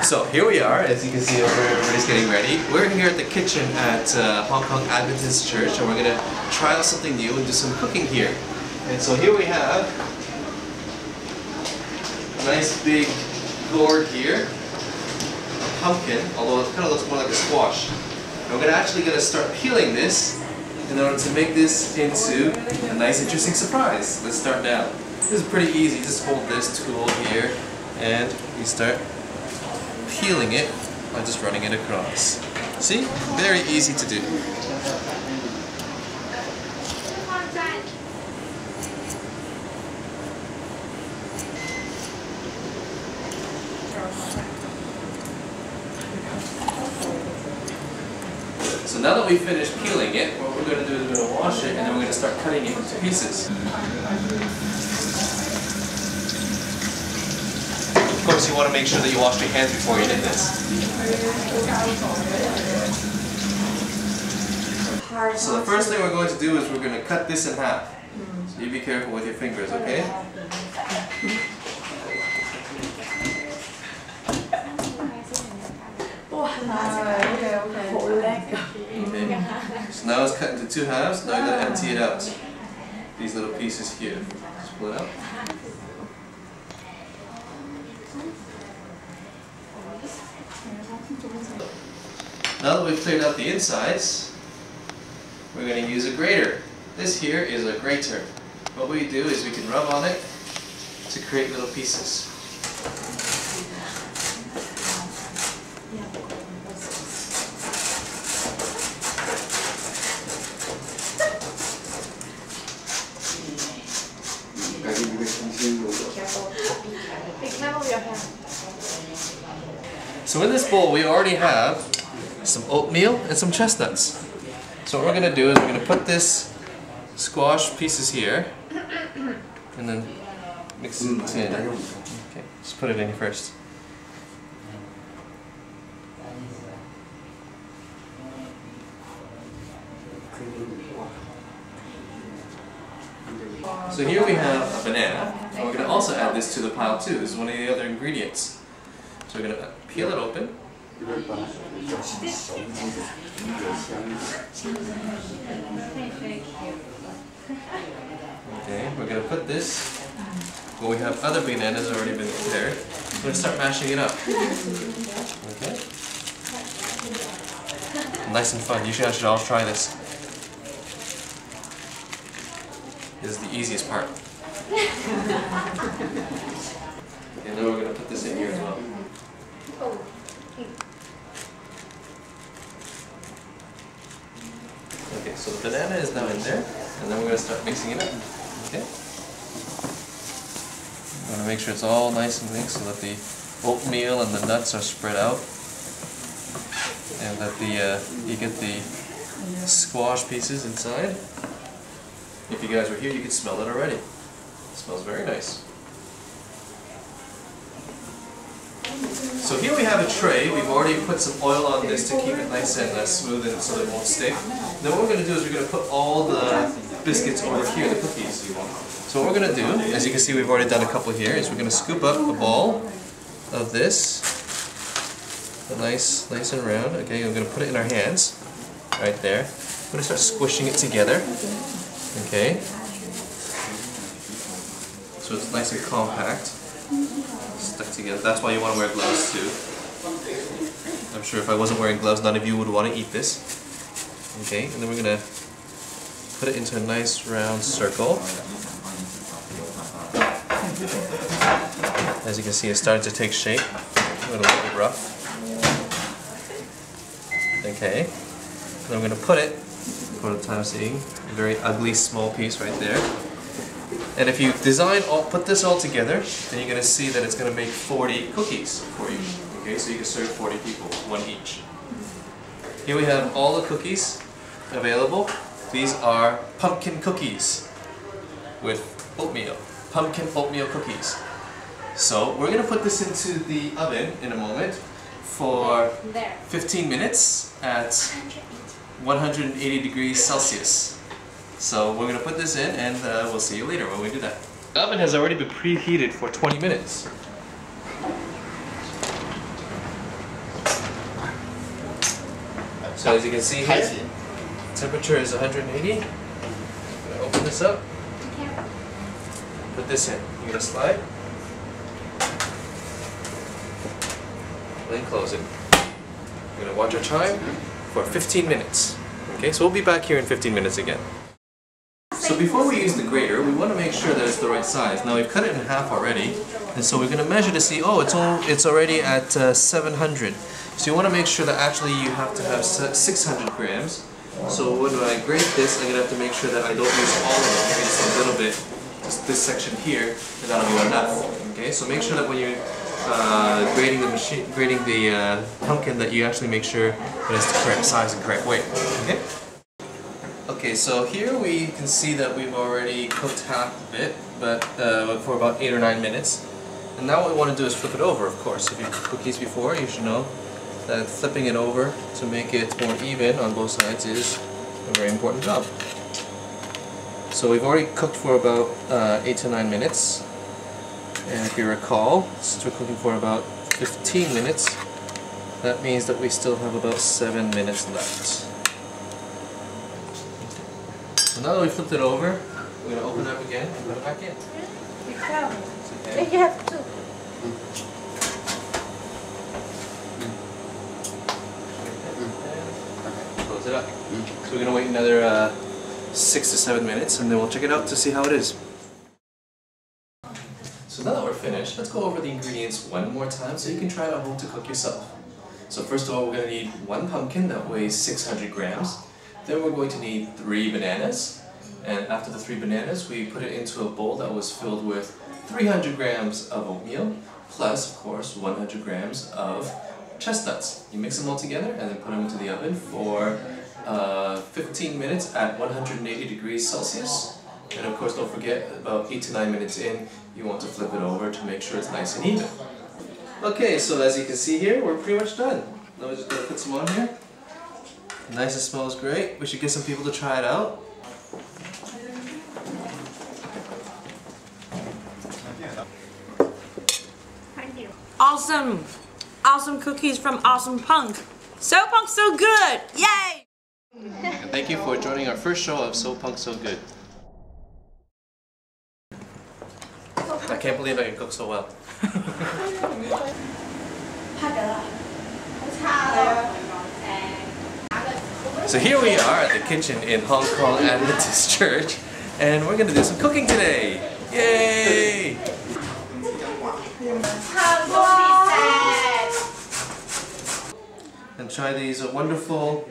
So here we are, as you can see over, everybody's getting ready. We're here at the kitchen at Hong Kong Adventist Church, and we're going to try out something new and do some cooking here. And so here we have a nice big gourd here, a pumpkin, although it kind of looks more like a squash. And we're actually going to start peeling this in order to make this into a nice interesting surprise. Let's start now. This is pretty easy. Just hold this tool here and you start peeling it by just running it across. See? Very easy to do. So now that we've finished peeling it, what we're going to do is we're going to wash it and then we're going to start cutting it into pieces. Of course, you want to make sure that you wash your hands before you did this. So the first thing we're going to do is we're going to cut this in half. So you be careful with your fingers, okay? Okay. So now it's cut into two halves. Now you're going to empty it out. These little pieces here. Just pull it out. Now that we've cleared out the insides, we're going to use a grater. This here is a grater. What we do is we can rub on it to create little pieces. So in this bowl we already have some oatmeal and some chestnuts. So what we're going to do is we're going to put this squash pieces here and then mix it in. Okay, just put it in first. So here we have a banana, and we're going to also add this to the pile too. This is one of the other ingredients. So we're going to peel it open. Okay, we're going to put this, well, we have other bananas already been prepared. We're going to start mashing it up. Okay? Nice and fun. You guys should all try this. This is the easiest part. And then we're going to put this in here as well. Okay, so the banana is now in there, and then we're going to start mixing it up. Okay? I'm going to make sure it's all nice and mixed so that the oatmeal and the nuts are spread out, and that you get the squash pieces inside. If you guys were here, you could smell it already. It smells very nice. So here we have a tray. We've already put some oil on this to keep it nice and smooth and so it won't stick. Then what we're going to do is we're going to put all the biscuits over here, the cookies. So what we're going to do, as you can see we've already done a couple here, is we're going to scoop up a ball of this, nice and round. Okay, we're going to put it in our hands, right there. We're going to start squishing it together. Okay, so it's nice and compact, stuck together. That's why you want to wear gloves too. I'm sure if I wasn't wearing gloves, none of you would want to eat this. Okay, and then we're going to put it into a nice round circle. As you can see, it's starting to take shape. A little bit rough. Okay, and then we're going to put it, for the time seeing, a very ugly small piece right there. And if you put this all together, then you're going to see that it's going to make 40 cookies for you. Okay, so you can serve 40 people, one each. Here we have all the cookies available. These are pumpkin cookies with oatmeal. Pumpkin oatmeal cookies. So we're going to put this into the oven in a moment for 15 minutes at 180 degrees Celsius. So we're going to put this in and we'll see you later when we do that. The oven has already been preheated for 20 minutes. So as you can see here, temperature is 180. I'm gonna open this up. Put this in. You're gonna slide. Then close it. We're gonna watch our chime for 15 minutes. Okay, so we'll be back here in 15 minutes again. So before we use the grater, we want to make sure that it's the right size. Now we've cut it in half already, and so we're going to measure to see, oh, it's already at 700. So you want to make sure that actually you have to have 600 grams. So when I grate this, I'm going to have to make sure that I don't use all of it, maybe just a little bit, just this section here, and that'll be enough. Okay, so make sure that when you're grating the pumpkin, that you actually make sure that it's the correct size and correct weight. Okay. Okay, so here we can see that we've already cooked half of it, but for about 8 or 9 minutes. And now what we want to do is flip it over, of course. If you've cooked these before, you should know that flipping it over to make it more even on both sides is a very important job. So we've already cooked for about 8 to 9 minutes. And if you recall, since we're cooking for about 15 minutes, that means that we still have about 7 minutes left. So now that we flipped it over, we're going to open it up again and put it back in. Okay. You have to. Close it up. So we're going to wait another 6 to 7 minutes and then we'll check it out to see how it is. So now that we're finished, let's go over the ingredients one more time so you can try it at home to cook yourself. So first of all, we're going to need 1 pumpkin that weighs 600 grams. Then we're going to need 3 bananas, and after the 3 bananas we put it into a bowl that was filled with 300 grams of oatmeal, plus of course 100 grams of chestnuts. You mix them all together and then put them into the oven for 15 minutes at 180 degrees Celsius. And of course don't forget, about 8 to 9 minutes in, you want to flip it over to make sure it's nice and even. Okay, so as you can see here, we're pretty much done. Now we're just going to put some on here. Nice, it smells great. We should get some people to try it out. Thank you. Awesome! Awesome cookies from Awesome Punk. So Punk, so good! Yay! And thank you for joining our first show of So Punk, So Good. I can't believe I can cook so well. So here we are at the kitchen in Hong Kong Adventist Church, and we're going to do some cooking today. Yay! And try these wonderful